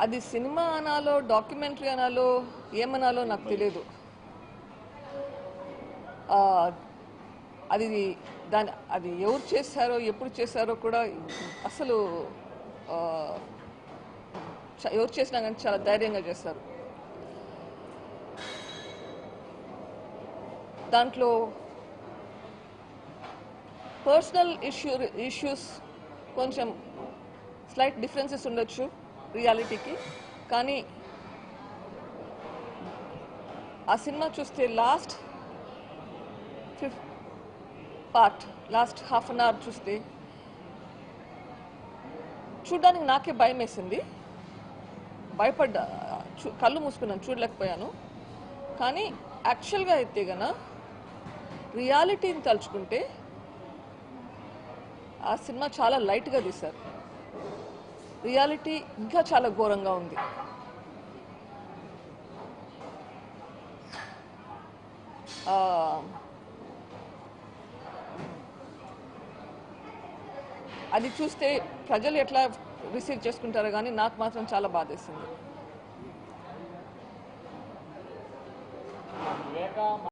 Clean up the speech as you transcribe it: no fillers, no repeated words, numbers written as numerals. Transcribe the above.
అది cinema అనాలో documentary అనాలో ఏమనాలో నాకు తెలియదు. అది అది ఎవరు చేశారో ఎప్పుడు చేశారో కూడా అసలు ఎవరు చేసినా కానీ చాలా ధైర్యంగా చేస్తారు. దాంట్లో పర్సనల్ ఇష్యూస్ కొంచెం స్లైట్ డిఫరెన్సెస్ ఉండొచ్చు రియాలిటీకి. కానీ ఆ సినిమా చూస్తే లాస్ట్ హాఫ్ అన్ అవర్ చూస్తే చూడడానికి నాకే భయం వేసింది. భయపడ్డా, కళ్ళు మూసుకున్నాను, చూడలేకపోయాను. కానీ యాక్చువల్గా అయితే గన రియాలిటీని తలుచుకుంటే ఆ సినిమా చాలా లైట్గా తీశారు. రియాలిటీ ఇంకా చాలా ఘోరంగా ఉంది. అది చూస్తే ప్రజలు ఎట్లా రిసీవ్ చేసుకుంటారో కానీ నాకు మాత్రం చాలా బాధేసింది.